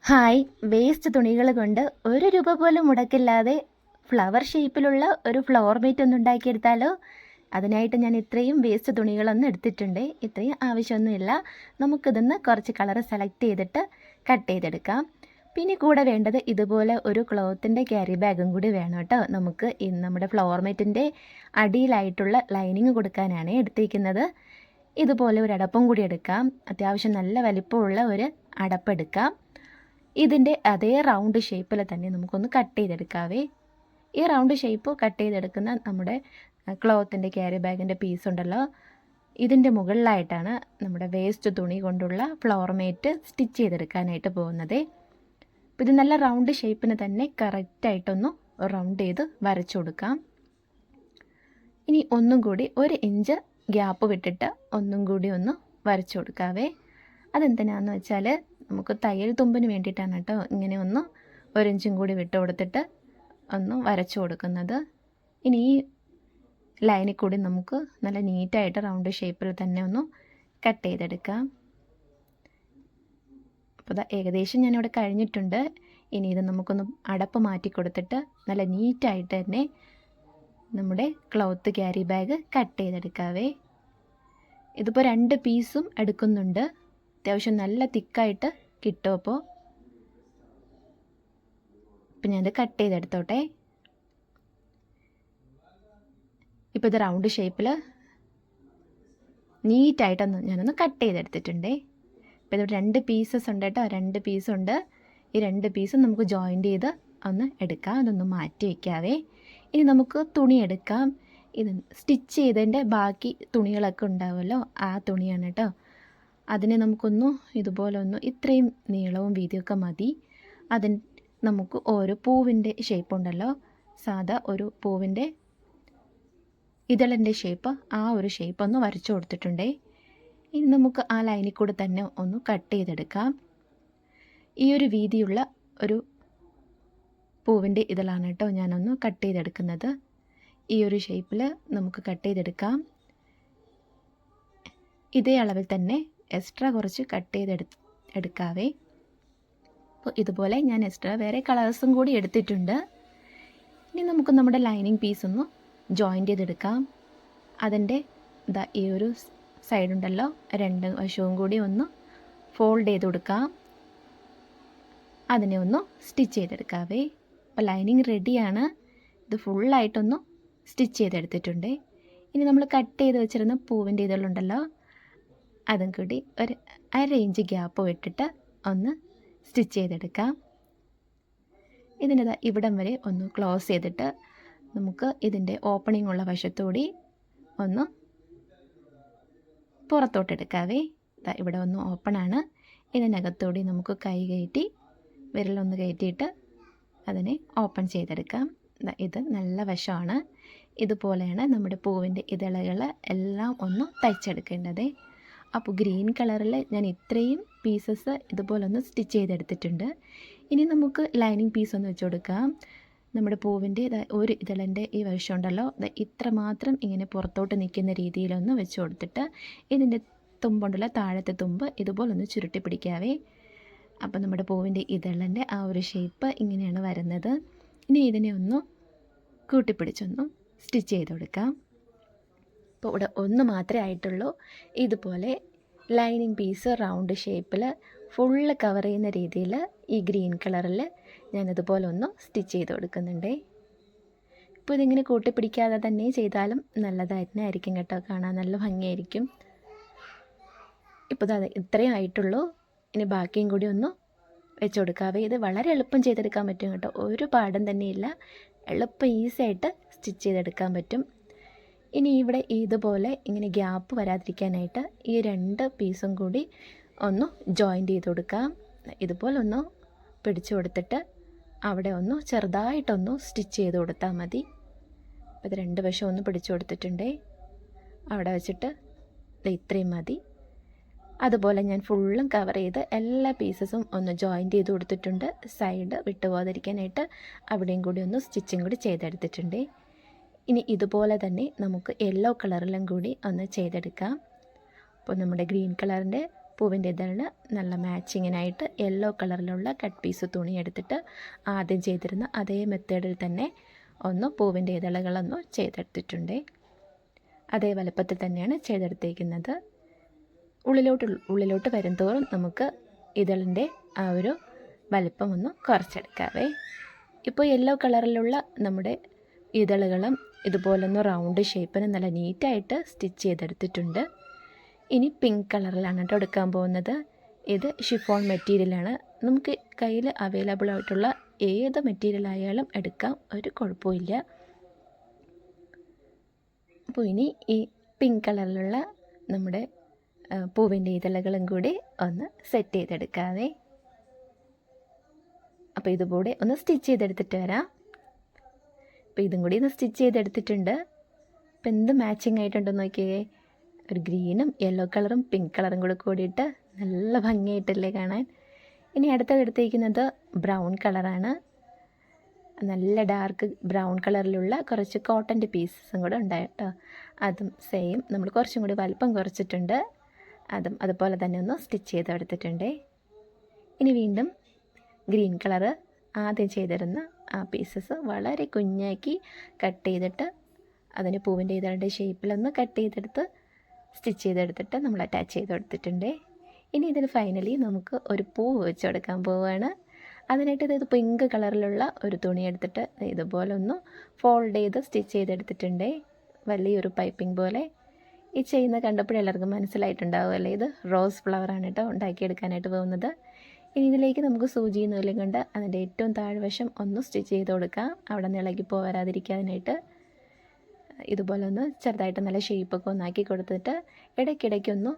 Hi, waste തുണികൾ കൊണ്ട് ₹1 പോലും മുടക്കില്ലാതെ ഫ്ലവർ ഷേപ്പിലുള്ള ഒരു ഫ്ലവർ മേറ്റ് ഒന്ന് ഉണ്ടാക്കിയെടുത്താലോ? അതിനായിട്ട് ഞാൻ ഇത്രയും വേസ്റ്റ് തുണികളൊന്നും എടുത്തിട്ടുണ്ട്. ഇത്രയും ആവശ്യമൊന്നുമില്ല. നമുക്കിതൊന്ന് കുറച്ച് കളർ സെലക്ട് ചെയ്തിട്ട് കട്ട് ചെയ്തെടുക്കാം. പിന്നെ കൂടെ വേണ്ടത് ഇതുപോലെ ഒരു ക്ലോത്തിൻ്റെ ക്യാരി ബാഗും കൂടി വേണം കേട്ടോ. നമുക്ക് നമ്മുടെ ഫ്ലവർ മേറ്റിൻ്റെ അടിയിലായിട്ടുള്ള ലൈനിങ് കൊടുക്കാനാണ് എടുത്തിരിക്കുന്നത്. ഇതുപോലെ ഒരു അടപ്പും കൂടി എടുക്കാം. അത്യാവശ്യം നല്ല വലിപ്പമുള്ള ഒരു അടപ്പെടുക്കാം. ഇതിൻ്റെ അതേ റൗണ്ട് ഷേപ്പിൽ തന്നെ നമുക്കൊന്ന് കട്ട് ചെയ്തെടുക്കാവേ. ഈ റൗണ്ട് ഷേപ്പ് കട്ട് ചെയ്തെടുക്കുന്ന നമ്മുടെ ക്ലോത്തിൻ്റെ ക്യാരി ബാഗിൻ്റെ പീസ് ഉണ്ടല്ലോ, ഇതിൻ്റെ മുകളിലായിട്ടാണ് നമ്മുടെ വേസ്റ്റ് തുണി കൊണ്ടുള്ള ഫ്ലവർ മേറ്റ് സ്റ്റിച്ച് ചെയ്തെടുക്കാനായിട്ട് പോകുന്നത്. അപ്പോൾ ഇത് നല്ല റൗണ്ട് ഷേപ്പിന് തന്നെ കറക്റ്റായിട്ടൊന്ന് റൗണ്ട് ചെയ്ത് വരച്ചു കൊടുക്കാം. ഇനി ഒന്നും കൂടി 1 ഇഞ്ച് ഗ്യാപ്പ് വിട്ടിട്ട് ഒന്നും കൂടി ഒന്ന് വരച്ചു കൊടുക്കാവേ. അതെന്തിനാന്ന് വെച്ചാൽ നമുക്ക് തയ്യൽ തുമ്പിന് വേണ്ടിയിട്ടാണ് കേട്ടോ ഇങ്ങനെ ഒന്ന് 1 ഇഞ്ചും കൂടി വിട്ട് കൊടുത്തിട്ട് ഒന്ന് വരച്ചു കൊടുക്കുന്നത്. ഇനി ഈ ലൈനിൽ കൂടി നമുക്ക് നല്ല നീറ്റായിട്ട് റൗണ്ട് ഷേപ്പിൽ തന്നെ ഒന്ന് കട്ട് ചെയ്തെടുക്കാം. അപ്പോൾ ഏകദേശം ഞാനിവിടെ കഴിഞ്ഞിട്ടുണ്ട്. ഇനി ഇത് നമുക്കൊന്ന് അടപ്പ് മാറ്റി കൊടുത്തിട്ട് നല്ല നീറ്റായിട്ട് തന്നെ നമ്മുടെ ക്ലോത്ത് ക്യാരി ബാഗ് കട്ട് ചെയ്തെടുക്കാവേ. ഇതിപ്പോൾ 2 പീസും എടുക്കുന്നുണ്ട്. അത്യാവശ്യം നല്ല തിക്കായിട്ട് കിട്ടും. അപ്പോൾ ഞാനത് കട്ട് ചെയ്തെടുത്തോട്ടെ. ഇപ്പോൾ ഇത് റൗണ്ട് ഷേപ്പിൽ നീറ്റായിട്ടൊന്ന് ഞാനൊന്ന് കട്ട് ചെയ്തെടുത്തിട്ടുണ്ടേ. ഇപ്പോൾ ഇത് 2 പീസസ് ഉണ്ട് കേട്ടോ, 2 പീസുണ്ട്. ഈ 2 പീസും നമുക്ക് ജോയിൻ്റ് ചെയ്ത് ഒന്ന് എടുക്കാം. അതൊന്ന് മാറ്റി വയ്ക്കാവേ. ഇനി നമുക്ക് തുണി എടുക്കാം. ഇത് സ്റ്റിച്ച് ചെയ്തതിൻ്റെ ബാക്കി തുണികളൊക്കെ ഉണ്ടാവുമല്ലോ, ആ തുണിയാണ് കേട്ടോ. അതിനെ നമുക്കൊന്ന് ഇതുപോലെ ഒന്ന് ഇത്രയും നീളവും വീതിയൊക്കെ മതി. അതിന് നമുക്ക് ഓരോ പൂവിൻ്റെ ഷേപ്പ് ഉണ്ടല്ലോ, സാധാ ഒരു പൂവിൻ്റെ ഇതളിൻ്റെ ഷേപ്പ്, ആ ഒരു ഷേപ്പ് ഒന്ന് വരച്ചു കൊടുത്തിട്ടുണ്ടേ. ഇനി നമുക്ക് ആ ലൈനിൽ കൂടെ തന്നെ ഒന്ന് കട്ട് ചെയ്തെടുക്കാം. ഈ ഒരു വീതിയുള്ള ഒരു പൂവിൻ്റെ ഇതളാണ് കേട്ടോ ഞാനൊന്ന് കട്ട് ചെയ്തെടുക്കുന്നത്. ഈ ഒരു ഷേപ്പിൽ നമുക്ക് കട്ട് ചെയ്തെടുക്കാം. ഇതേ അളവിൽ തന്നെ എക്സ്ട്രാ കുറച്ച് കട്ട് എടുക്കാവേ. അപ്പോൾ ഇതുപോലെ ഞാൻ എക്സ്ട്രാ വേറെ കളേഴ്സും കൂടി എടുത്തിട്ടുണ്ട്. ഇനി നമുക്ക് നമ്മുടെ ലൈനിങ് പീസ് ഒന്ന് ജോയിൻ്റ് ചെയ്തെടുക്കാം. അതിൻ്റെ ഈ ഒരു സൈഡുണ്ടല്ലോ, 2 വശവും കൂടി ഒന്ന് ഫോൾഡ് ചെയ്ത് കൊടുക്കാം. അതിനെ ഒന്ന് സ്റ്റിച്ച് ചെയ്തെടുക്കാവേ. അപ്പോൾ ലൈനിങ് റെഡിയാണ്. ഇത് ഫുള്ളായിട്ടൊന്ന് സ്റ്റിച്ച് ചെയ്തെടുത്തിട്ടുണ്ട്. ഇനി നമ്മൾ കട്ട് ചെയ്ത് വെച്ചിരുന്ന പൂവിൻ്റെ ഇതുണ്ടല്ലോ, അതും കൂടി ഒരു 1/2 ഇഞ്ച് ഗ്യാപ്പ് വിട്ടിട്ട് ഒന്ന് സ്റ്റിച്ച് ചെയ്തെടുക്കാം. ഇതിന് ഇവിടം വരെ ഒന്ന് ക്ലോസ് ചെയ്തിട്ട് നമുക്ക് ഇതിൻ്റെ ഓപ്പണിംഗ് ഉള്ള വശത്തോടി ഒന്ന് പുറത്തോട്ടെടുക്കാവേ. ഇവിടെ ഒന്ന് ഓപ്പണാണ്. ഇതിനകത്തോടി നമുക്ക് കൈ കയറ്റി വിരലൊന്ന് കയറ്റിയിട്ട് അതിനെ ഓപ്പൺ ചെയ്തെടുക്കാം. ഇത് നല്ല വശമാണ്. ഇതുപോലെയാണ് നമ്മുടെ പൂവിൻ്റെ ഇതളുകൾ എല്ലാം ഒന്ന് തയ്ച്ചെടുക്കേണ്ടത്. അപ്പോൾ ഗ്രീൻ കളറിൽ ഞാൻ ഇത്രയും പീസസ് ഇതുപോലെ ഒന്ന് സ്റ്റിച്ച് ചെയ്തെടുത്തിട്ടുണ്ട്. ഇനി നമുക്ക് ലൈനിങ് പീസ് ഒന്ന് വെച്ച് കൊടുക്കാം. നമ്മുടെ പൂവിൻ്റെ ഒരു ഇതളിൻ്റെ ഈ വശം ഉണ്ടല്ലോ, ഇത്ര മാത്രം ഇങ്ങനെ പുറത്തോട്ട് നിൽക്കുന്ന രീതിയിലൊന്ന് വെച്ച് കൊടുത്തിട്ട് ഇതിൻ്റെ തുമ്പുണ്ടല്ലോ, താഴത്തെ തുമ്പ് ഇതുപോലൊന്ന് ചുരുട്ടി പിടിക്കാവേ. അപ്പോൾ നമ്മുടെ പൂവിൻ്റെ ഇതളിൻ്റെ ആ ഒരു ഷേപ്പ് ഇങ്ങനെയാണ് വരുന്നത്. ഇനി ഇതിനെ ഒന്ന് കൂട്ടിപ്പിടിച്ചൊന്ന് സ്റ്റിച്ച് ചെയ്ത് കൊടുക്കാം. അപ്പോൾ ഇവിടെ ഒന്ന് മാത്രമേ ആയിട്ടുള്ളൂ. ഇതുപോലെ ലൈനിങ് പീസ് റൗണ്ട് ഷേപ്പിൽ ഫുള്ള് കവർ ചെയ്യുന്ന രീതിയിൽ ഈ ഗ്രീൻ കളറിൽ ഞാനിതുപോലെ ഒന്ന് സ്റ്റിച്ച് ചെയ്ത് കൊടുക്കുന്നുണ്ട്. ഇപ്പോൾ ഇതിങ്ങനെ കൂട്ടിപ്പിടിക്കാതെ തന്നെ ചെയ്താലും നല്ലതായിരിക്കും കേട്ടോ, കാണാൻ നല്ല ഭംഗിയായിരിക്കും. ഇപ്പോൾ അത് ഇത്രയും ആയിട്ടുള്ളൂ. ഇനി ബാക്കിയും കൂടി ഒന്ന് വെച്ച് കൊടുക്കാവേ. ഇത് വളരെ എളുപ്പം ചെയ്തെടുക്കാൻ പറ്റും കേട്ടോ, ഒരു പാടും തന്നെയില്ല. എളുപ്പം ഈസി ആയിട്ട് സ്റ്റിച്ച് ചെയ്തെടുക്കാൻ പറ്റും. ഇനി ഇവിടെ ഇതുപോലെ ഇങ്ങനെ ഗ്യാപ്പ് വരാതിരിക്കാനായിട്ട് ഈ 2 പീസും കൂടി ഒന്ന് ജോയിൻ്റ് ചെയ്ത് കൊടുക്കാം. ഇതുപോലെ ഒന്ന് പിടിച്ചു കൊടുത്തിട്ട് അവിടെ ഒന്ന് ചെറുതായിട്ടൊന്ന് സ്റ്റിച്ച് ചെയ്ത് കൊടുത്താൽ മതി. അപ്പോൾ ഇത് 2 വശം ഒന്ന് പിടിച്ചു കൊടുത്തിട്ടുണ്ടേ. അവിടെ വെച്ചിട്ട് ഇത്രയും മതി. അതുപോലെ ഞാൻ ഫുള്ളും കവർ ചെയ്ത് എല്ലാ പീസസും ഒന്ന് ജോയിൻ്റ് ചെയ്ത് കൊടുത്തിട്ടുണ്ട്. സൈഡ് വിട്ടുപോകാതിരിക്കാനായിട്ട് അവിടെയും കൂടി ഒന്ന് സ്റ്റിച്ചിങ് കൂടി ചെയ്തെടുത്തിട്ടുണ്ട്. ഇനി ഇതുപോലെ തന്നെ നമുക്ക് യെല്ലോ കളറിലും കൂടി ഒന്ന് ചെയ്തെടുക്കാം. അപ്പോൾ നമ്മുടെ ഗ്രീൻ കളറിൻ്റെ പൂവിൻ്റെ ഇതളിന് നല്ല മാച്ചിങ്ങിനായിട്ട് യെല്ലോ കളറിലുള്ള കട്ട് പീസ് തുണി എടുത്തിട്ട് ആദ്യം ചെയ്തിരുന്ന അതേ മെത്തേഡിൽ തന്നെ ഒന്ന് പൂവിൻ്റെ ഇതളുകളൊന്ന് ചെയ്തെടുത്തിട്ടുണ്ട്. അതേ വലുപ്പത്തിൽ തന്നെയാണ് ചെയ്തെടുത്തേക്കുന്നത്. ഉള്ളിലോട്ട് വരുംതോറും നമുക്ക് ഇതളിൻ്റെ ആ ഒരു വലിപ്പം ഒന്ന് കുറച്ചെടുക്കാവേ. ഇപ്പോൾ യെല്ലോ കളറിലുള്ള നമ്മുടെ ഇതളുകളും ഇതുപോലൊന്ന് റൗണ്ട് ഷേപ്പിന് നല്ല നീറ്റായിട്ട് സ്റ്റിച്ച് ചെയ്തെടുത്തിട്ടുണ്ട്. ഇനി പിങ്ക് കളറിലാണ് കേട്ടോ എടുക്കാൻ പോകുന്നത്. ഇത് ഷിഫോൺ മെറ്റീരിയലാണ്. നമുക്ക് കയ്യിൽ അവൈലബിൾ ആയിട്ടുള്ള ഏത് മെറ്റീരിയൽ ആയാലും എടുക്കാം, ഒരു കുഴപ്പമില്ല. അപ്പോൾ ഇനി ഈ പിങ്ക് കളറിലുള്ള നമ്മുടെ പൂവിൻ്റെ ഇതളുകളും കൂടി ഒന്ന് സെറ്റ് ചെയ്തെടുക്കാവേ. അപ്പോൾ ഇതുകൂടെ ഒന്ന് സ്റ്റിച്ച് ചെയ്തെടുത്തിട്ട് വരാം. അപ്പോൾ ഇതും കൂടി ഒന്ന് സ്റ്റിച്ച് ചെയ്തെടുത്തിട്ടുണ്ട്. അപ്പോൾ എന്ത് മാച്ചിങ് ആയിട്ടുണ്ടെന്ന് നോക്കിയേ. ഒരു ഗ്രീനും യെല്ലോ കളറും പിങ്ക് കളറും കൂടെ കൂടിയിട്ട് നല്ല ഭംഗിയായിട്ടല്ലേ കാണാൻ. ഇനി അടുത്തത് എടുത്തിരിക്കുന്നത് ബ്രൗൺ കളറാണ്. നല്ല ഡാർക്ക് ബ്രൗൺ കളറിലുള്ള കുറച്ച് കോട്ടൻ്റെ പീസസും കൂടെ ഉണ്ടായി കേട്ടോ. അതും സെയിം നമ്മൾ കുറച്ചും കൂടി വലിപ്പം കുറച്ചിട്ടുണ്ട്. അതും അതുപോലെ തന്നെ ഒന്ന് സ്റ്റിച്ച് ചെയ്തെടുത്തിട്ടുണ്ട്. ഇനി വീണ്ടും ഗ്രീൻ കളറ് ആദ്യം ചെയ്തിരുന്ന ആ പീസസ് വളരെ കുഞ്ഞാക്കി കട്ട് ചെയ്തിട്ട് അതിന് പൂവിൻ്റെ ഇതളുടെ ഷേപ്പിലൊന്ന് കട്ട് ചെയ്തെടുത്ത് സ്റ്റിച്ച് ചെയ്തെടുത്തിട്ട് നമ്മൾ അറ്റാച്ച് ചെയ്ത് കൊടുത്തിട്ടുണ്ട്. ഇനി ഇതിന് ഫൈനലി നമുക്ക് ഒരു പൂവ് വെച്ച് കൊടുക്കാൻ പോവുകയാണ്. അതിനായിട്ട് ഇത് പിങ്ക് കളറിലുള്ള ഒരു തുണി എടുത്തിട്ട് ഇതുപോലെ ഒന്ന് ഫോൾഡ് ചെയ്ത് സ്റ്റിച്ച് ചെയ്തെടുത്തിട്ടുണ്ട്. വലിയൊരു പൈപ്പിംഗ് പോലെ. ഈ ചെയ്യുന്ന കണ്ടപ്പോൾ എല്ലാവർക്കും മനസ്സിലായിട്ടുണ്ടാവുമല്ലേ, ഇത് റോസ് ഫ്ലവറാണ് കേട്ടോ ഉണ്ടാക്കിയെടുക്കാനായിട്ട് പോകുന്നത്. ഇനി ഇതിലേക്ക് നമുക്ക് സൂചി നൂലും കൊണ്ട് അതിൻ്റെ ഏറ്റവും താഴ്വശം ഒന്ന് സ്റ്റിച്ച് ചെയ്ത് കൊടുക്കാം, അവിടെ നിന്ന് ഇളകി പോരാതിരിക്കാനായിട്ട്. ഇതുപോലെ ഒന്ന് ചെറുതായിട്ട് നല്ല ഷേപ്പൊക്കെ ഒന്നാക്കി കൊടുത്തിട്ട് ഇടയ്ക്കിടയ്ക്കൊന്ന്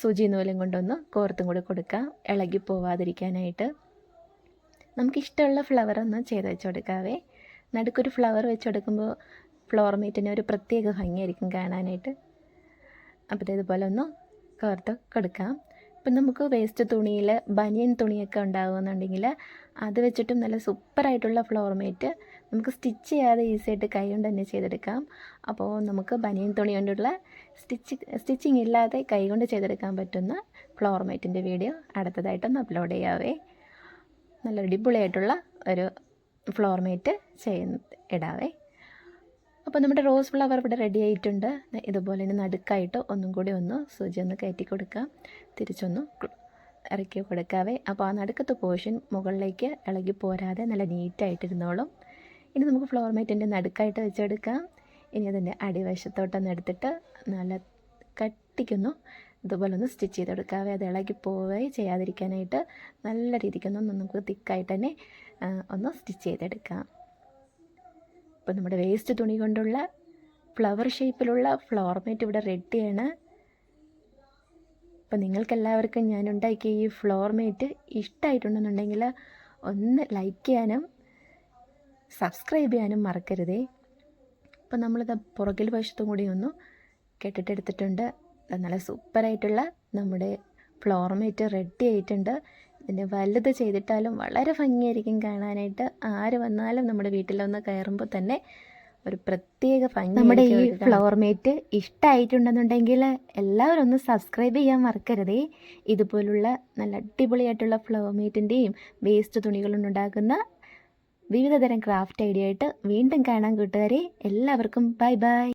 സൂചി നൂലും കൊണ്ടൊന്ന് കോർത്തും കൂടി കൊടുക്കാം, ഇളകി പോവാതിരിക്കാനായിട്ട്. നമുക്കിഷ്ടമുള്ള ഫ്ലവർ ഒന്ന് ചെയ്ത് വെച്ച് കൊടുക്കാവേ. നടുക്കൊരു ഫ്ലവർ വെച്ച് കൊടുക്കുമ്പോൾ ഫ്ലോർ മീറ്റിന് ഒരു പ്രത്യേക ഭംഗിയായിരിക്കും കാണാനായിട്ട്. അപ്പോൾ ഇതുപോലെ ഒന്ന് കോർത്ത് കൊടുക്കാം. ഇപ്പം നമുക്ക് വേസ്റ്റ് തുണിയിൽ ബനിയൻ തുണിയൊക്കെ ഉണ്ടാകുമെന്നുണ്ടെങ്കിൽ അത് വെച്ചിട്ടും നല്ല സൂപ്പറായിട്ടുള്ള ഫ്ലോർ മേറ്റ് നമുക്ക് സ്റ്റിച്ച് ചെയ്യാതെ ഈസിയായിട്ട് കൈ കൊണ്ട് തന്നെ ചെയ്തെടുക്കാം. അപ്പോൾ നമുക്ക് ബനിയൻ തുണി കൊണ്ടുള്ള സ്റ്റിച്ചിങ് ഇല്ലാതെ കൈ കൊണ്ട് ചെയ്തെടുക്കാൻ പറ്റുന്ന ഫ്ലോർ മേറ്റിൻ്റെ വീഡിയോ അടുത്തതായിട്ടൊന്ന് അപ്ലോഡ് ചെയ്യാവേ. നല്ല അടിപൊളിയായിട്ടുള്ള ഒരു ഫ്ലോർ മേറ്റ് ഇടാവേ. അപ്പോൾ നമ്മുടെ റോസ് ഫ്ലവർ ഇവിടെ റെഡി ആയിട്ടുണ്ട്. ഇതുപോലെ തന്നെ നടുക്കായിട്ട് ഒന്നും കൂടി ഒന്ന് സൂചി ഒന്ന് കയറ്റി കൊടുക്കാം, തിരിച്ചൊന്ന് ഇറക്കി കൊടുക്കാവേ. അപ്പോൾ ആ നടുക്കത്തെ പോർഷൻ മുകളിലേക്ക് ഇളകി പോരാതെ നല്ല നീറ്റായിട്ടിരുന്നോളും. ഇനി നമുക്ക് ഫ്ലോർ മേറ്റിൻ്റെ നടുക്കായിട്ട് വെച്ചെടുക്കാം. ഇനി അതിൻ്റെ അടിവശത്തോട്ടൊന്ന് എടുത്തിട്ട് നല്ല കട്ടിക്കൊന്നു ഇതുപോലെ ഒന്ന് സ്റ്റിച്ച് ചെയ്ത് കൊടുക്കാവേ. അത് ഇളകി പോവുകയും ചെയ്യാതിരിക്കാനായിട്ട് നല്ല രീതിക്കൊന്ന് നമുക്ക് തിക്കായിട്ട് തന്നെ ഒന്ന് സ്റ്റിച്ച് ചെയ്തെടുക്കാം. അപ്പോൾ നമ്മുടെ വേസ്റ്റ് തുണി കൊണ്ടുള്ള ഫ്ലവർ ഷേപ്പിലുള്ള ഫ്ലോർ മേറ്റ് ഇവിടെ റെഡിയാണ്. അപ്പോൾ നിങ്ങൾക്കെല്ലാവർക്കും ഞാൻ ഉണ്ടാക്കിയ ഈ ഫ്ലോർ മേറ്റ് ഇഷ്ടമായിട്ടുണ്ടെന്നുണ്ടെങ്കിൽ ഒന്ന് ലൈക്ക് ചെയ്യാനും സബ്സ്ക്രൈബ് ചെയ്യാനും മറക്കരുതേ. അപ്പോൾ നമ്മളിത് പുറകിൽ വശത്തും കൂടി ഒന്ന് കെട്ടിട്ടെടുത്തിട്ടുണ്ട്. നല്ല സൂപ്പറായിട്ടുള്ള നമ്മുടെ ഫ്ലോർ മേറ്റ് റെഡി ആയിട്ടുണ്ട്. ഇതിൻ്റെ വലുത് ചെയ്തിട്ടാലും വളരെ ഭംഗിയായിരിക്കും കാണാനായിട്ട്. ആര് വന്നാലും നമ്മുടെ വീട്ടിലൊന്ന് കയറുമ്പോൾ തന്നെ ഒരു പ്രത്യേക ഭംഗി. നമ്മുടെ ഈ ഫ്ലോർ മേറ്റ് ഇഷ്ടമായിട്ടുണ്ടെന്നുണ്ടെങ്കിൽ എല്ലാവരും ഒന്ന് സബ്സ്ക്രൈബ് ചെയ്യാൻ മറക്കരുതേ. ഇതുപോലുള്ള നല്ല അടിപൊളിയായിട്ടുള്ള ഫ്ലോർ മേറ്റിൻ്റെയും വേസ്റ്റ് തുണികളുണ്ടാക്കുന്ന വിവിധതരം ക്രാഫ്റ്റ് ഐഡിയ ആയിട്ട് വീണ്ടും കാണാൻ കൂട്ടുകാരെ. എല്ലാവർക്കും ബൈ ബൈ.